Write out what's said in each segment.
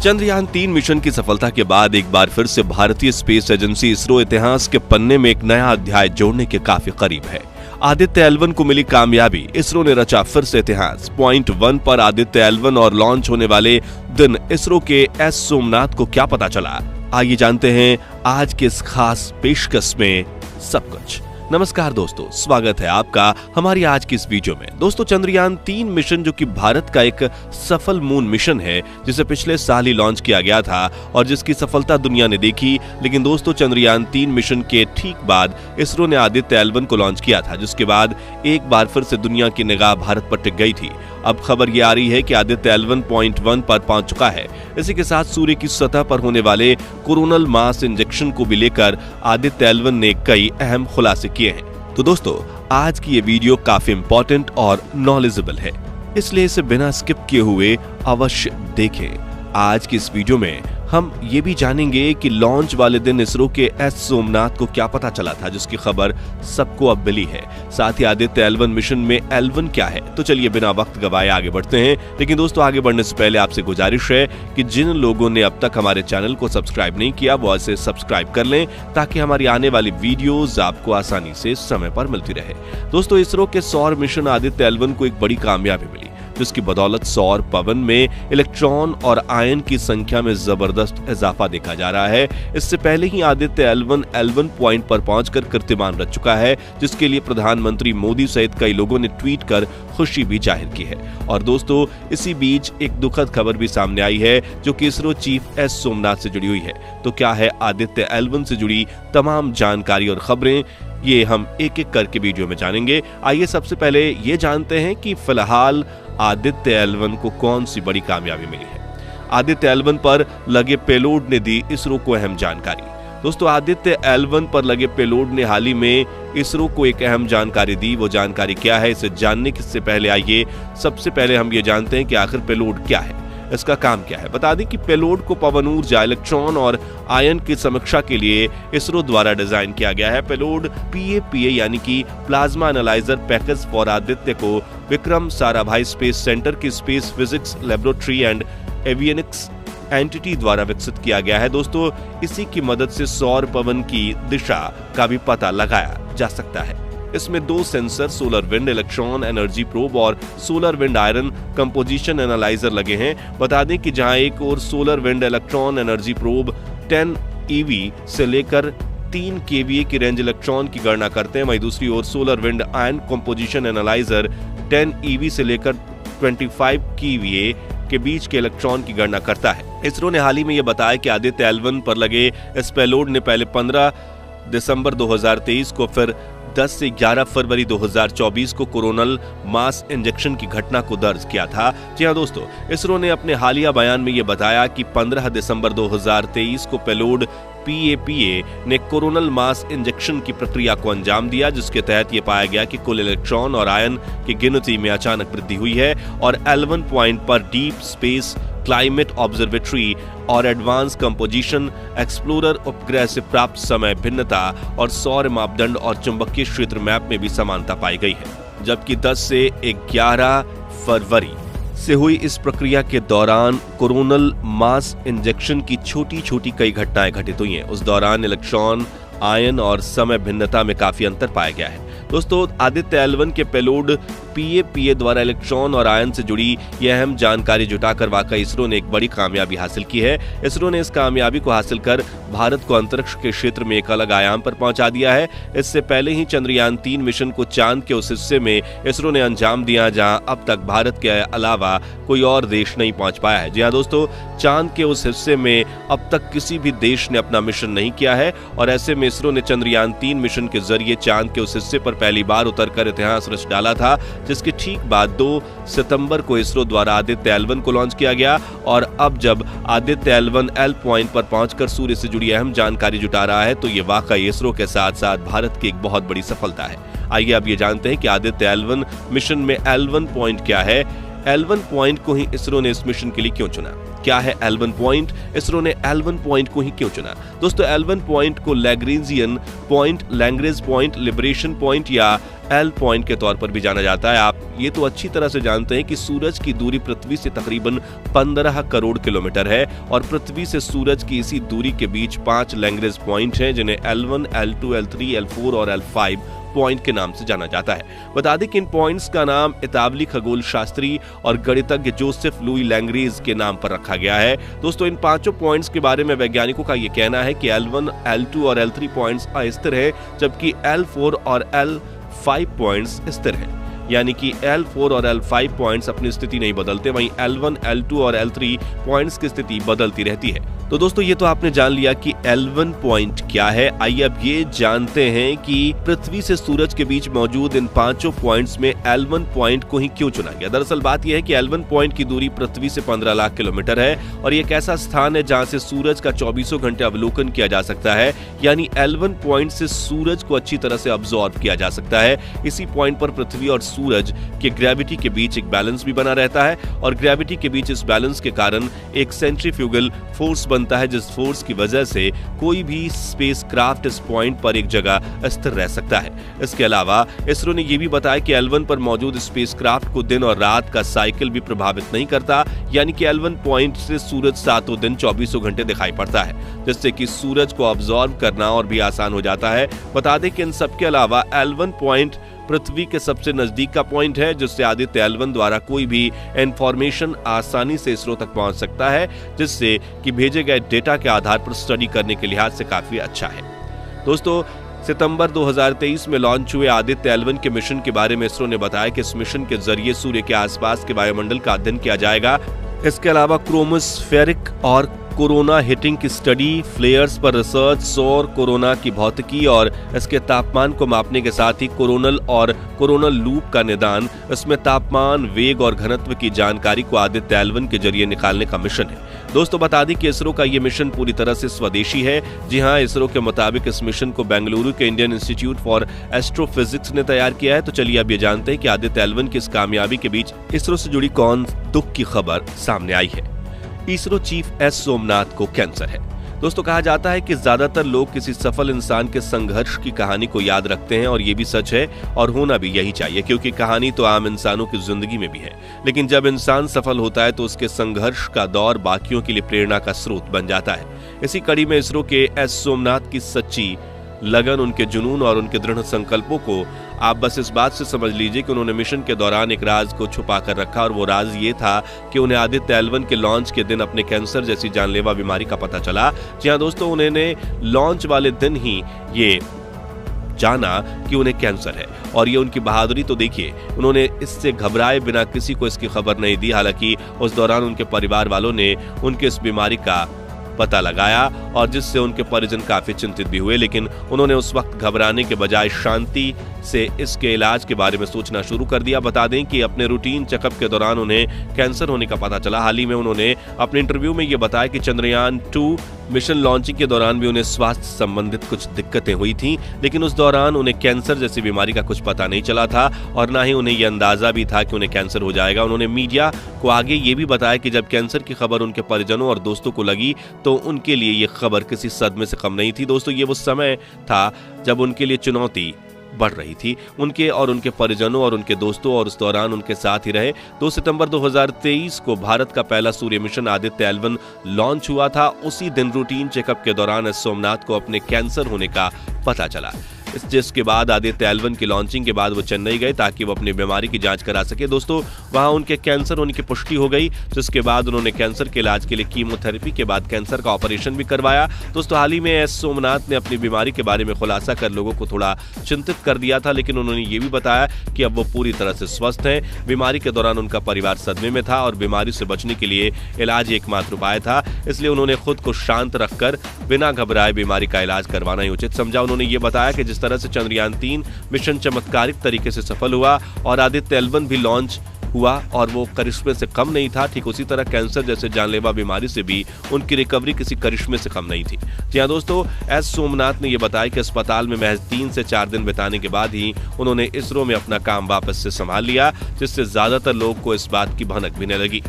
Chandrayaan-3 mission की सफलता के बाद एक बार फिर से भारतीय स्पेस एजेंसी इसरो इतिहास के पन्ने में एक नया अध्याय जोड़ने के काफी करीब है। आदित्य L1 को मिली कामयाबी, इसरो ने रचा फिर से इतिहास। पॉइंट 1 पर आदित्य L1 और लॉन्च होने वाले दिन इसरो के एस सोमनाथ को क्या पता चला, आइए जानते हैं आज के इस खास पेशकश में सब कुछ। नमस्कार दोस्तों, स्वागत है आपका हमारी आज की इस वीडियो में। दोस्तों, चंद्रयान-3 मिशन जो कि भारत का एक सफल मून मिशन है, जिसे पिछले साल ही लॉन्च किया गया था और जिसकी सफलता दुनिया ने देखी। लेकिन दोस्तों, चंद्रयान-3 मिशन के ठीक बाद इसरो ने आदित्य L1 को लॉन्च किया था, जिसके बाद एक बार फिर से दुनिया की निगाह भारत पर टिक गई थी। अब खबर ये आ रही है कि आदित्य L1 पॉइंट 1 पर पहुंच चुका है। इसी के साथ सूर्य की सतह पर होने वाले कोरोनल मास इंजेक्शन को भी लेकर आदित्य L1 ने कई अहम खुलासे किए हैं। तो दोस्तों, आज की ये वीडियो काफी इंपॉर्टेंट और नॉलेजेबल है, इसलिए इसे बिना स्किप किए हुए अवश्य देखें। आज की इस वीडियो में हम ये भी जानेंगे कि लॉन्च वाले दिन इसरो के एस सोमनाथ को क्या पता चला था, जिसकी खबर सबको अब मिली है। साथ ही आदित्य L1 मिशन में L1 क्या है। तो चलिए बिना वक्त गवाए आगे बढ़ते हैं। लेकिन दोस्तों, आगे बढ़ने से पहले आपसे गुजारिश है कि जिन लोगों ने अब तक हमारे चैनल को सब्सक्राइब नहीं किया, वो इसे सब्सक्राइब कर लें, ताकि हमारी आने वाली वीडियोज आपको आसानी से समय पर मिलती रहे। दोस्तों, इसरो के सौर मिशन आदित्य L1 को एक बड़ी कामयाबी मिली, जिसकी बदौलत सौर पवन में इलेक्ट्रॉन और आयन की संख्या में जबरदस्त इजाफा देखा जा रहा है। इससे पहले ही आदित्य L1 पॉइंट पर पहुंचकर कीर्तिमान रच चुका है, जिसके लिए प्रधानमंत्री मोदी सहित कई लोगों ने ट्वीट कर खुशी भी जाहिर की है। और दोस्तों, इसी बीच एक दुखद खबर भी सामने आई है, जो कि इसरो चीफ एस सोमनाथ से जुड़ी हुई है। तो क्या है आदित्य L1 से जुड़ी तमाम जानकारी और खबरें, ये हम एक एक करके वीडियो में जानेंगे। आइए सबसे पहले ये जानते हैं कि फिलहाल आदित्य L1 को कौन सी बड़ी कामयाबी मिली है। आदित्य L1 पर लगे पेलोड ने दी इसरो को अहम जानकारी। दोस्तों, आदित्य L1 पर लगे पेलोड ने हाल ही में इसरो को एक अहम जानकारी दी। वो जानकारी क्या है, इसे जानने से पहले आइए सबसे पहले हम ये जानते हैं कि आखिर पेलोड क्या है, इसका काम क्या है। बता दें कि पेलोड को पवन ऊर्जा, इलेक्ट्रॉन और आयन की समीक्षा के लिए इसरो द्वारा डिजाइन किया गया है। पेलोड PAPA यानी कि plasma analyser package for Aditya को विक्रम साराभाई स्पेस सेंटर की space physics laboratory and avionics entity द्वारा विकसित किया गया है। दोस्तों, इसी की मदद से सौर पवन की दिशा का भी पता लगाया जा सकता है। इसमें 2 sensor, solar wind electron energy probe और solar wind ion composition analyser लगे हैं। बता दें कि जहां एक और solar wind electron energy probe 10 EV से लेकर 3 kVA की रेंज इलेक्ट्रॉन की गणना करते हैं, वहीं दूसरी ओर solar wind ion composition analyser 10 EV से लेकर 25 kVA के बीच के इलेक्ट्रॉन की गणना करता है। इसरो ने हाल ही में यह बताया कि आदित्य L1 पर लगे इस पेलोड ने पहले 15 दिसंबर 2023 को, फिर 10 से 11 फरवरी 2024 को कोरोनल मास इंजेक्शन की घटना को दर्ज किया था। जी हां दोस्तों, इसरो ने अपने हालिया बयान में यह बताया कि 15 दिसंबर 2023 को पेलोड PAPA ने कोरोनल मास इंजेक्शन की प्रक्रिया को अंजाम दिया, जिसके तहत यह पाया गया कि कुल इलेक्ट्रॉन और आयन की गिनती में अचानक वृद्धि हुई है और L1 पॉइंट पर डीप स्पेस क्लाइमेट ऑब्जर्वेटरी और एडवांस कंपोजिशन एक्सप्लोरर उपग्रह से प्राप्त समय भिन्नता और सौर मापदंड और चुंबकीय क्षेत्र मैप में भी समानता पाई गई है। जबकि 10 से 11 फरवरी से हुई इस प्रक्रिया के दौरान कोरोनल मास इंजेक्शन की छोटी छोटी कई घटनाएं घटित हुई हैं। उस दौरान इलेक्ट्रॉन, आयन और समय भिन्नता में काफी अंतर पाया गया है। दोस्तों, आदित्य L1 के पेलोड PAPA द्वारा इलेक्ट्रॉन और आयन से जुड़ी यह अहम जानकारी जुटाकर वाकई इसरो ने एक बड़ी कामयाबी हासिल की है। इसरो ने इस कामयाबी को हासिल कर भारत को अंतरिक्ष के क्षेत्र में एक अलग आयाम पर पहुंचा दिया है। इससे पहले ही चंद्रयान-3 मिशन को चांद के उस हिस्से में इसरो ने अंजाम दिया जहां अब तक भारत के अलावा कोई और देश नहीं पहुंच पाया है। जी हाँ दोस्तों, चांद के उस हिस्से में अब तक किसी भी देश ने अपना मिशन नहीं किया है और ऐसे में इसरो ने चंद्रयान-3 मिशन के जरिए चांद के उस हिस्से पर पहली बार उतरकर इतिहास रच डाला था, जिसके ठीक बाद 2 सितंबर को इसरो द्वारा आदित्य L1 को लॉन्च किया गया। और अब जब आदित्य L1 L पॉइंट पर पहुंचकर सूर्य से जुड़ी अहम जानकारी जुटा रहा है, तो ये वाकई इसरो के साथ साथ भारत की एक बहुत बड़ी सफलता है। आइए अब ये जानते हैं कि आदित्य L1 मिशन में L1 पॉइंट क्या है। L1 पॉइंट को ही इसरो ने इस मिशन के लिए क्यों चुना, क्या है L1 पॉइंट, इसरो ने L1 पॉइंट को ही क्यों चुना? दोस्तों L1 पॉइंट को Lagrangian point, Lagrange point, liberation point या L पॉइंट के तौर पर भी जाना जाता है। आप ये तो अच्छी तरह से जानते हैं कि सूरज की दूरी पृथ्वी से तकरीबन 15 करोड़ किलोमीटर है और पृथ्वी से सूरज की इसी दूरी के बीच 5 लैग्रेंज पॉइंट हैं जिन्हें L1, L2, L3, L4 और L5 पॉइंट के नाम से जाना जाता है। बता दें कि इन पॉइंट्स का नाम इतालवी खगोल शास्त्री और गणितज्ञ जोसेफ लुई लैग्रेंज के नाम पर रखा गया है। दोस्तों इन पांचों पॉइंट्स के बारे में वैज्ञानिकों का यह कहना है कि L1, L2 और L3 पॉइंट्स अस्थिर है, जबकि L4 और L5 पॉइंट्स स्थिर हैं। यानी कि L4 और L5 पॉइंट्स अपनी स्थिति नहीं बदलते, वहीं L1, L2 और L3 पॉइंट्स की स्थिति बदलती रहती है। तो दोस्तों ये तो आपने जान लिया कि L1 पॉइंट क्या है। आइए अब ये जानते हैं कि पृथ्वी से सूरज के बीच मौजूद इन पांचों पॉइंट्स में L1 पॉइंट को ही क्यों चुना गया। दरअसल बात यह है कि L1 पॉइंट की दूरी पृथ्वी से 15 लाख किलोमीटर है और ये एक ऐसा स्थान है जहां से सूरज का 24 घंटे अवलोकन किया जा सकता है। यानी L1 पॉइंट से सूरज को अच्छी तरह से ऑब्जॉर्व किया जा सकता है। इसी पॉइंट पर पृथ्वी और सूरज के ग्रेविटी के बीच एक बैलेंस भी बना रहता है और ग्रेविटी के बीच इस बैलेंस के कारण एक सेंट्रीफ्यूगल फोर्स बनता है, जिस फोर्स की वजह से कोई भी स्पेसक्राफ्ट इस पॉइंट पर एक जगह स्थिर रह सकता है। इसके अलावा इसरो ने यह भी बताया कि L1 पर मौजूद स्पेसक्राफ्ट को दिन और रात का साइकिल भी प्रभावित नहीं करता। यानी कि L1 पॉइंट से सूरज सातों दिन 24 घंटे दिखाई पड़ता है, जिससे कि सूरज को ऑब्जॉर्व करना और भी आसान हो जाता है। बता दें कि इन सबके अलावा L1 पॉइंट पृथ्वी के सबसे नजदीक का पॉइंट है, जिससे आदित्य L1 द्वारा कोई भी इंफॉर्मेशन आसानी से इसरो तक पहुंच सकता है, जिससे कि भेजे गए डेटा के आधार पर स्टडी करने के लिहाज से काफी अच्छा है। दोस्तों सितंबर 2023 में लॉन्च हुए आदित्य L1 के मिशन के बारे में इसरो ने बताया कि इस मिशन के जरिए सूर्य के आसपास के वायुमंडल का अध्ययन किया जाएगा। इसके अलावा क्रोमोस्फेरिक और कोरोना हिटिंग की स्टडी, फ्लेयर्स पर रिसर्च, सौर कोरोना की भौतिकी और इसके तापमान को मापने के साथ ही कोरोनल और कोरोनल लूप का निदान, इसमें तापमान, वेग और घनत्व की जानकारी को आदित्य L1 के जरिए निकालने का मिशन है। दोस्तों बता दें कि इसरो का ये मिशन पूरी तरह से स्वदेशी है। जी हां, इसरो के मुताबिक इस मिशन को बेंगलुरु के इंडियन इंस्टीट्यूट फॉर एस्ट्रोफिजिक्स ने तैयार किया है। तो चलिए अब ये जानते हैं कि आदित्य L1 की इस कामयाबी के बीच इसरो से जुड़ी कौन दुख की खबर सामने आई है। इसरो चीफ एस सोमनाथ को कैंसर है। दोस्तों कहा जाता है कि ज्यादातर लोग किसी सफल इंसान के संघर्ष की कहानी को याद रखते हैं और ये भी सच है और होना भी यही चाहिए, क्योंकि कहानी तो आम इंसानों की जिंदगी में भी है। लेकिन जब इंसान सफल होता है तो उसके संघर्ष का दौर बाकियों के लिए प्रेरणा का स्रोत बन जाता है। इसी कड़ी में इसरो के एस सोमनाथ की सच्ची लगन, उनके जुनून और उनके दृढ़ संकल्पों को आप बस इस बात से समझ लीजिए कि उन्होंने मिशन के दौरान एक राज को छुपा कर रखा और वो राज ये था कि उन्हें आदित्य L1 के लॉन्च के दिन अपने कैंसर जैसी जानलेवा बीमारी का पता चला। जी हां दोस्तों, उन्होंने लॉन्च वाले दिन ही ये जाना कि उन्हें कैंसर है और ये उनकी बहादुरी तो देखिए, उन्होंने इससे घबराए बिना किसी को इसकी खबर नहीं दी। हालांकि उस दौरान उनके परिवार वालों ने उनके इस बीमारी का पता लगाया और जिससे उनके परिजन काफी चिंतित भी हुए, लेकिन उन्होंने उस वक्त घबराने के बजाय शांति से इसके इलाज के बारे में सोचना शुरू कर दिया। बता दें कि अपने रूटीन चेकअप के दौरान उन्हें कैंसर होने का पता चला। हाल ही में उन्होंने अपने इंटरव्यू में ये बताया कि चंद्रयान 2 मिशन लॉन्चिंग के दौरान भी उन्हें स्वास्थ्य संबंधित कुछ दिक्कतें हुई थीं, लेकिन उस दौरान उन्हें कैंसर जैसी बीमारी का कुछ पता नहीं चला था और ना ही उन्हें यह अंदाजा भी था कि उन्हें कैंसर हो जाएगा। उन्होंने मीडिया को आगे ये भी बताया कि जब कैंसर की खबर उनके परिजनों और दोस्तों को लगी तो उनके लिए ये खबर किसी सदमे से कम नहीं थी। दोस्तों ये वो समय था जब उनके लिए चुनौती बढ़ रही थी, उनके और उनके परिजनों और उनके दोस्तों और उस दौरान उनके साथ ही रहे। 2 सितंबर 2023 को भारत का पहला सूर्य मिशन आदित्य L1 लॉन्च हुआ था। उसी दिन रूटीन चेकअप के दौरान एस सोमनाथ को अपने कैंसर होने का पता चला, जिसके बाद आदित्य L1 की लॉन्चिंग के बाद वो चेन्नई गए ताकि वो अपनी बीमारी की जांच करा सके। दोस्तों वहां उनके कैंसर होने की पुष्टि हो गई, जिसके बाद उन्होंने कैंसर के इलाज के लिए कीमोथेरेपी के बाद कैंसर का ऑपरेशन भी करवाया। दोस्तों हाल ही में एस सोमनाथ ने अपनी बीमारी के बारे में खुलासा कर लोगों को थोड़ा चिंतित कर दिया था, लेकिन उन्होंने ये भी बताया कि अब वो पूरी तरह से स्वस्थ हैं। बीमारी के दौरान उनका परिवार सदमे में था और बीमारी से बचने के लिए इलाज एकमात्र उपाय था, इसलिए उन्होंने खुद को शांत रखकर बिना घबराए बीमारी का इलाज करवाना ही उचित समझा। उन्होंने ये बताया कि जिस तरह से चंद्रयान 3 मिशन चमत्कारिक तरीके से सफल हुआ और आदित्य L1 भी लॉन्च हुआ और वो करिश्मे से कम नहीं था, ठीक उसी तरह कैंसर जैसे जानलेवा बीमारी से भी उनकी रिकवरी किसी करिश्मे से कम नहीं थी। जी हां दोस्तों, एस सोमनाथ ने यह बताया कि अस्पताल में महज 3 से 4 दिन बिताने के बाद ही उन्होंने इसरो में अपना काम वापस से संभाल लिया, जिससे ज्यादातर लोग को इस बात की भनक भी न लगी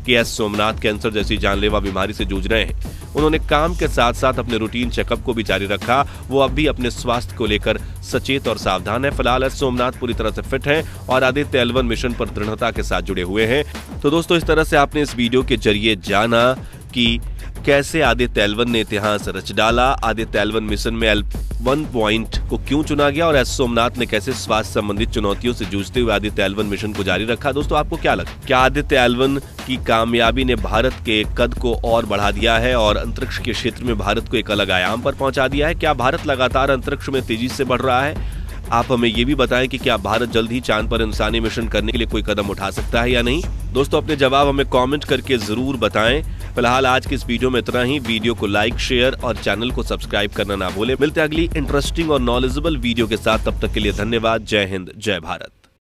कि एस सोमनाथ कैंसर जैसी जानलेवा बीमारी से जूझ रहे हैं। उन्होंने काम के साथ साथ अपने रूटीन चेकअप को भी जारी रखा। वो अब भी अपने स्वास्थ्य को लेकर सचेत और सावधान है। फिलहाल एस सोमनाथ पूरी तरह से फिट हैं और आदित्य L1 मिशन पर दृढ़ता के साथ जुड़े हुए हैं। तो दोस्तों, इस तरह से आपने इस वीडियो के जरिए जाना कि कैसे आदित्य L1 ने इतिहास रच डाला, आदित्य L1 मिशन में L1 पॉइंट को क्यों चुना गया और एस सोमनाथ ने कैसे स्वास्थ्य संबंधित चुनौतियों से जूझते हुए आदित्य L1 मिशन को जारी रखा। दोस्तों, आपको क्या लगा? क्या आदित्य L1 की कामयाबी ने भारत के कद को और बढ़ा दिया है और अंतरिक्ष के क्षेत्र में भारत को एक अलग आयाम पर पहुंचा दिया है? क्या भारत लगातार अंतरिक्ष में तेजी से बढ़ रहा है? आप हमें ये भी बताएं कि क्या भारत जल्द ही चांद पर इंसानी मिशन करने के लिए कोई कदम उठा सकता है या नहीं। दोस्तों, अपने जवाब हमें कमेंट करके जरूर बताएं। फिलहाल आज की इस वीडियो में इतना ही। वीडियो को लाइक, शेयर और चैनल को सब्सक्राइब करना ना भूलें। मिलते हैं अगली इंटरेस्टिंग और नॉलेजेबल वीडियो के साथ। तब तक के लिए धन्यवाद। जय हिंद, जय भारत।